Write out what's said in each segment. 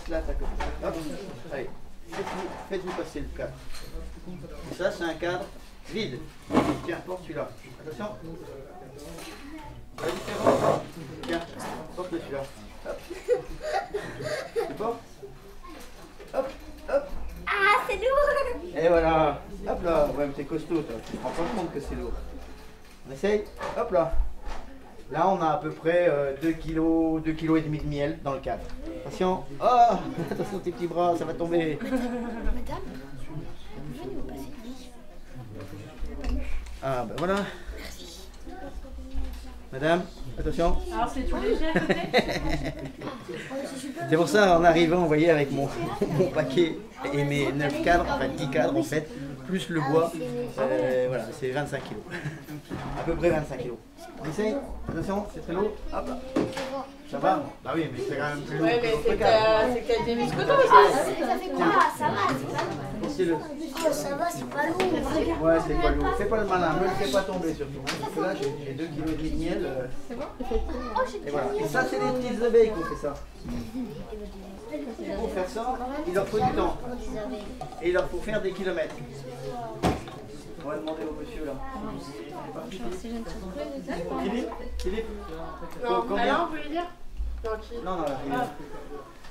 passe-la à ta copine. Hop. Allez, faites-vous passer le cadre. Et ça, c'est un cadre vide. Tiens, porte celui-là. Attention. La différence. Tiens, porte celui-là. Hop. Tu portes. Hop, hop. Ah, c'est lourd. Et voilà. Hop là. Ouais, mais t'es costaud, toi. Tu te rends pas compte que c'est lourd. On essaye. Hop là. Là, on a à peu près 2 kg et demi de miel dans le cadre. Attention. Oh, attention tes petits bras, ça va tomber. Madame, vous pouvez nous passer le lit? Ah, ben voilà. Madame, attention. Alors c'est tout léger à côté. C'est pour ça, en arrivant, vous voyez, avec mon paquet et mes 9 cadres, enfin 10 cadres en fait, plus le bois, voilà, c'est 25 kg. À peu près 25 kg. On essaye. Attention, c'est très lourd. Hop là. Ça va? Bah oui, mais c'est quand même plus lourd Ouais, que mais l'autre c'est cadre. que t'as des muscles Ça fait quoi? Ça va, c'est pas lourd. Laissez-le. Oh, ça va, c'est pas lourd. Ouais, c'est pas lourd. Fais pas le malin, ne le fais pas tomber surtout. Parce que là, j'ai 2 kg et demi de miel. C'est bon? Et voilà. Et ça, c'est les petites abeilles qui ont fait ça. Pour faire ça, il leur faut du temps. Et il leur faut faire des kilomètres. On va demander au monsieur là. Philippe, Non, combien? alors vous voulez dire? Non, qui? Non, là,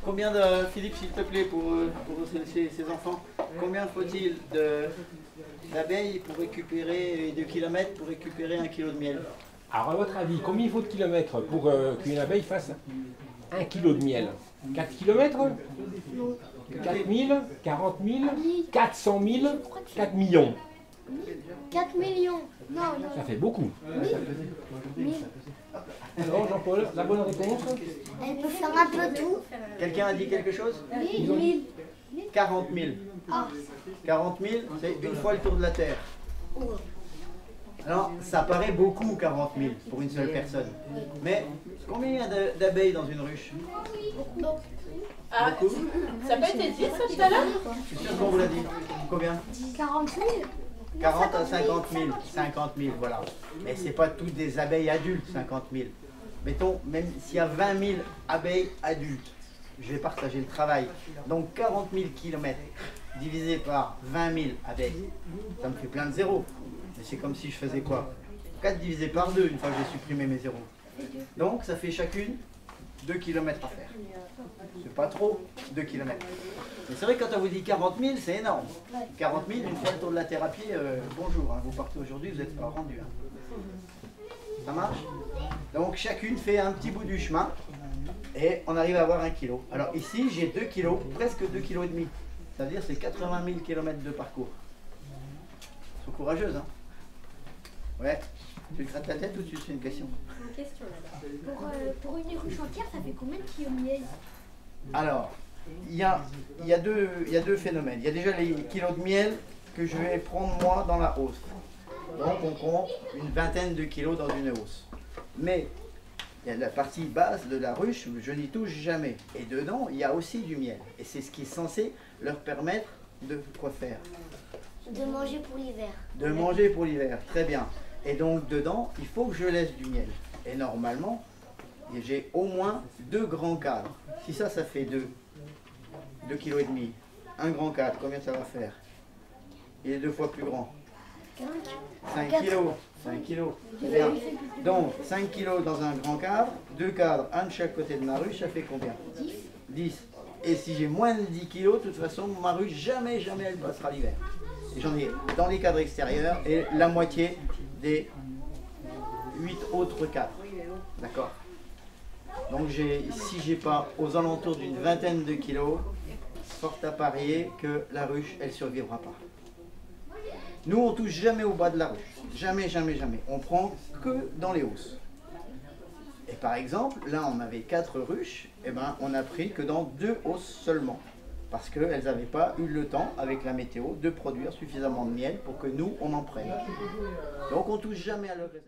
combien de Philippe, s'il te plaît, pour ces enfants, combien faut-il d'abeilles pour récupérer, et de kilomètres pour récupérer 1 kg de miel? Alors, à votre avis, combien il faut de kilomètres pour qu'une abeille fasse 1 kg de miel? 4 kilomètres? 4 000? 40 000? 400 000? 4 millions? 4 millions. Non, non. Ça fait beaucoup. 1000. Alors, Jean-Paul, la bonne réponse? Elle peut faire un peu tout. Quelqu'un a dit quelque chose? 1000. 40 000. Ah. 40 000, c'est une fois le tour de la Terre. Alors, ça paraît beaucoup, 40 000, pour une seule personne. Mais combien il y a d'abeilles dans une ruche? Ah, Beaucoup? ça peut être 10 ça tout à l'heure? Je suis sûr qu'on vous l'a dit. Combien? 40 000. 40 à 50 000. 50 000, voilà. Mais c'est pas toutes des abeilles adultes, 50 000. Mettons, même s'il y a 20 000 abeilles adultes, je vais partager le travail. Donc 40 000 km divisé par 20 000 abeilles, ça me fait plein de zéros. Mais c'est comme si je faisais quoi? 4 divisé par 2 une fois que j'ai supprimé mes zéros. Donc ça fait chacune 2 km à faire. C'est pas trop, 2 km. Mais c'est vrai que quand on vous dit 40 000, c'est énorme. 40 000, une fois le tour de la Terre à pied, bonjour, hein, vous partez aujourd'hui, vous n'êtes pas rendu. Hein. Ça marche? Donc chacune fait un petit bout du chemin et on arrive à avoir 1 kg. Alors ici, j'ai 2 kg, presque 2 kg et demi. Ça veut dire c'est 80 000 km de parcours. Ils sont courageuses, hein? Ouais. Tu te grattes la tête ou tu fais une question? Une question là-bas. Pour une ruche entière, ça fait combien de kilos de miel? Alors, il y a deux phénomènes. Il y a déjà les kilos de miel que je vais prendre moi dans la hausse. Donc on compte une vingtaine de kilos dans une hausse. Mais il y a la partie basse de la ruche, je n'y touche jamais. Et dedans, il y a aussi du miel. Et c'est ce qui est censé leur permettre de quoi faire? De manger pour l'hiver. De manger pour l'hiver, très bien. Et donc dedans, il faut que je laisse du miel. Et normalement, j'ai au moins 2 grands cadres. Si ça fait 2 kg et demi. Un grand cadre, combien ça va faire? Il est 2 fois plus grand. 5 kilos. 5 kilos. C'est bien. Donc 5 kilos dans un grand cadre, 2 cadres, un de chaque côté de ma ruche, ça fait combien? 10. 10. Et si j'ai moins de 10 kilos, de toute façon, ma ruche, jamais elle passera l'hiver. Et j'en ai dans les cadres extérieurs et la moitié des 8 autres cadres. D'accord? Donc si j'ai pas aux alentours d'une vingtaine de kilos, fort à parier que la ruche, elle survivra pas. Nous, on touche jamais au bas de la ruche. Jamais, jamais, jamais. On prend que dans les hausses. Et par exemple, là, on avait 4 ruches, et ben, on a pris que dans 2 hausses seulement. Parce qu'elles n'avaient pas eu le temps, avec la météo, de produire suffisamment de miel pour que nous, on en prenne. Donc, on touche jamais à leur réserve.